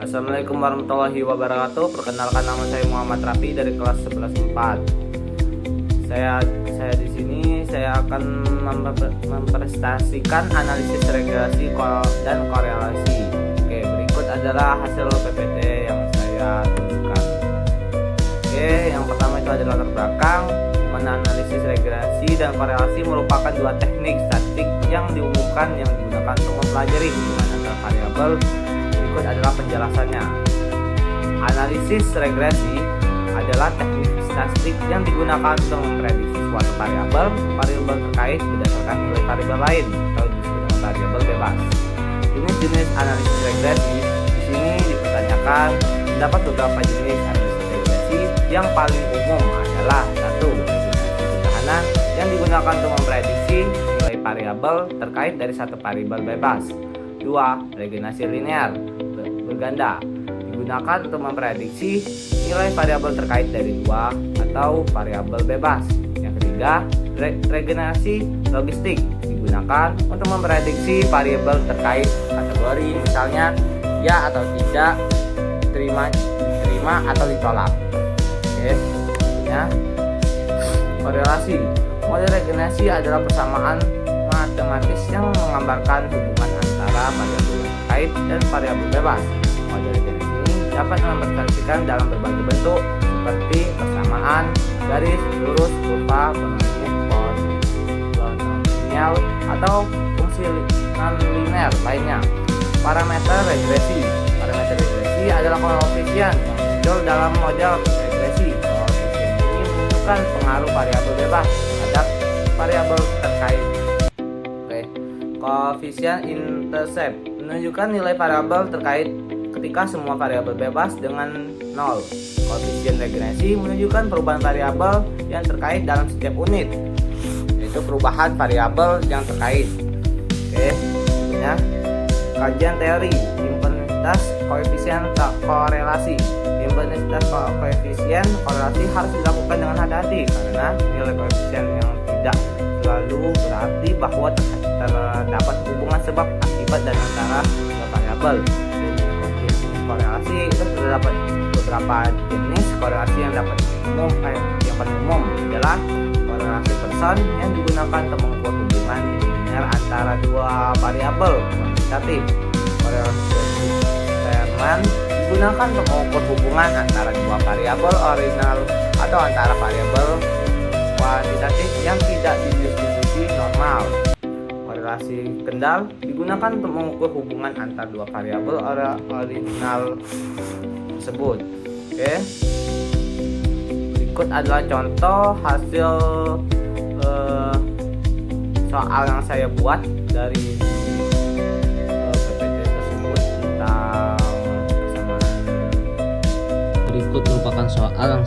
Assalamualaikum warahmatullahi wabarakatuh. Perkenalkan, nama saya Muhammad Rafi dari kelas 11 4. Saya di sini akan mempresentasikan analisis regresi dan korelasi. Oke, berikut adalah hasil PPT yang saya tunjukkan. Oke, yang pertama itu adalah latar belakang. Menganalisis regresi dan korelasi merupakan dua teknik statistik yang diumumkan yang digunakan untuk mempelajari hubungan antara variabel. Berikut adalah penjelasannya. Analisis regresi adalah teknik statistik yang digunakan untuk memprediksi suatu variabel terkait berdasarkan nilai variabel lain atau disebut dengan variabel bebas. Jenis-jenis analisis regresi di sini dipertanyakan. Terdapat beberapa jenis analisis regresi. Yang paling umum adalah satu, regresi sederhana yang digunakan untuk memprediksi nilai variabel terkait dari satu variabel bebas. Dua, regresi linear berganda digunakan untuk memprediksi nilai variabel terkait dari dua atau variabel bebas. Yang ketiga, regenerasi logistik digunakan untuk memprediksi variabel terkait kategori, misalnya ya atau tidak, diterima atau ditolak. Oke, ya. Korelasi. Model regenerasi adalah persamaan matematis yang menggambarkan hubungan antara variabel terkait dan variabel bebas. Model regenerasi ini dapat direpresentasikan dalam berbagai bentuk seperti persamaan, garis, lurus, kurva, polinomial, atau fungsi non-linear lainnya. Parameter regresi. Parameter regresi adalah koefisien yang muncul dalam model regresi. Koefisien ini menunjukkan pengaruh variabel bebas terhadap variabel terkait. Koefisien intercept menunjukkan nilai variabel terkait ketika semua variabel bebas dengan 0. Koefisien regresi menunjukkan perubahan variabel yang terkait dalam setiap unit, yaitu perubahan variabel yang terkait. Oke, ya. Kajian teori impunitas koefisien korelasi. Impunitas koefisien korelasi harus dilakukan dengan hati-hati karena nilai koefisien yang tidak selalu berarti bahwa terdapat hubungan sebab akibat dan antara dua variabel. Korelasi itu terdapat beberapa jenis korelasi yang dapat yang paling umum adalah korelasi Pearson yang digunakan untuk mengukur hubungan linear antara dua variabel kuantitatif. Korelasi Spearman digunakan untuk mengukur hubungan antara dua variabel ordinal atau antara variabel kuantitatif yang tidak didistribusi normal. Korelasi Kendall digunakan untuk mengukur hubungan antar dua variabel ordinal tersebut. Oke. Berikut adalah contoh hasil soal yang saya buat dari PPT tersebut tentang persamaan. Berikut merupakan soal yang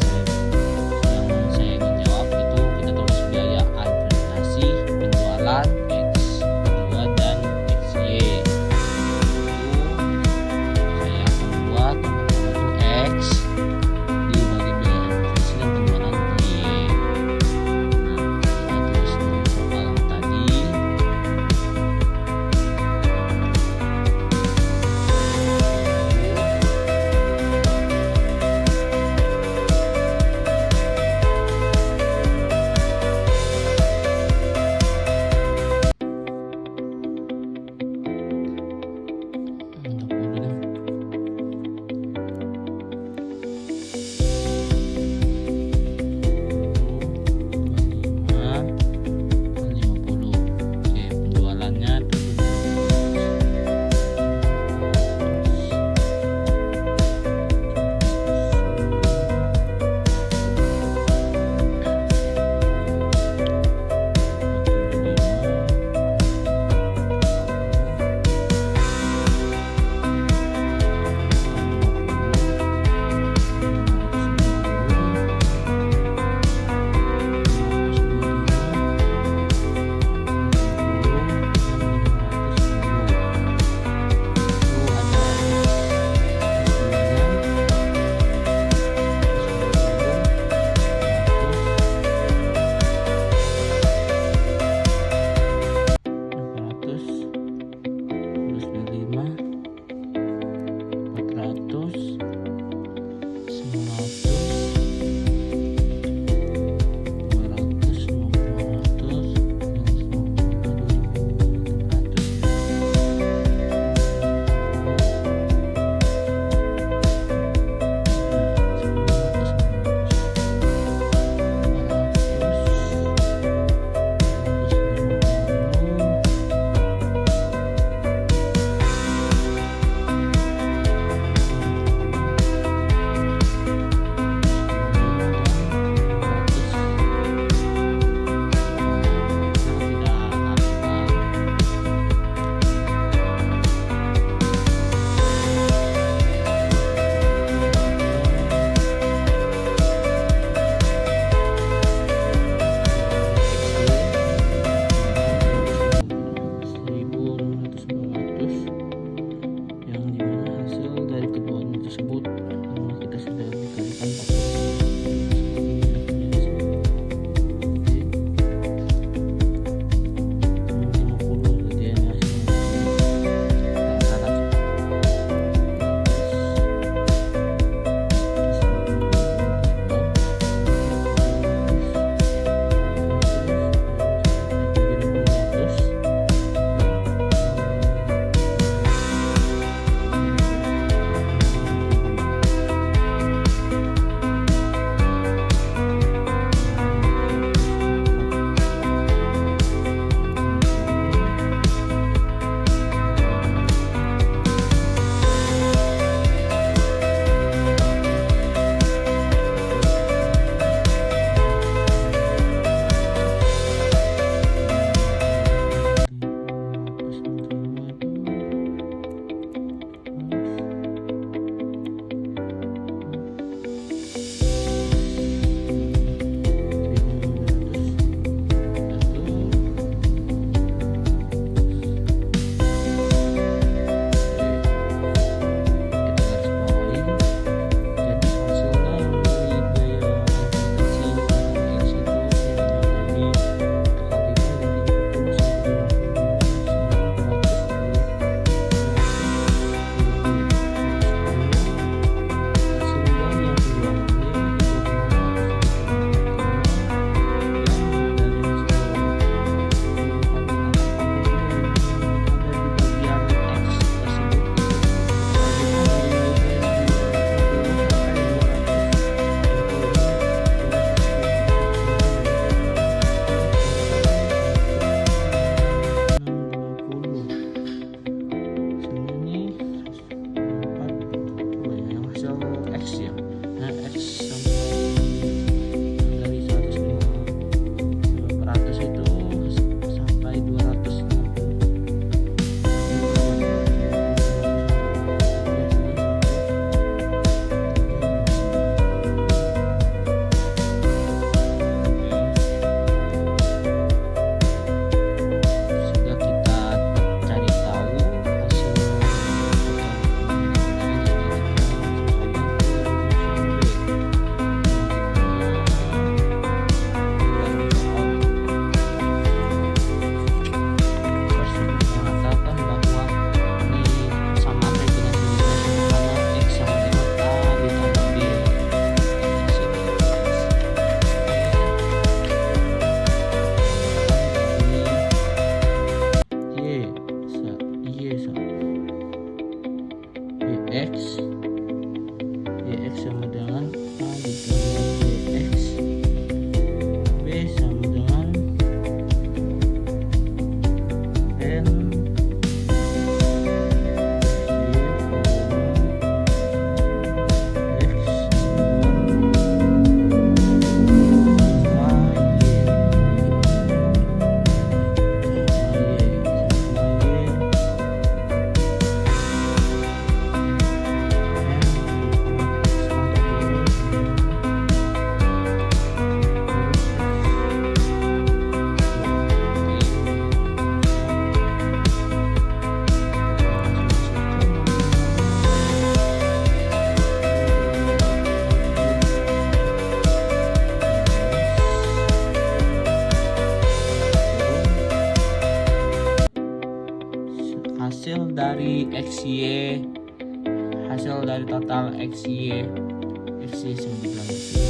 saya ingin jawab. Itu kita tulis biaya administrasi penjualan X2 dan XY. Itu saya akan buat untuk X dibagi biaya administrasi dan penjualan Y. Nah, kita tulis dulu soal tadi. hasil dari XY, hasil dari total XY 9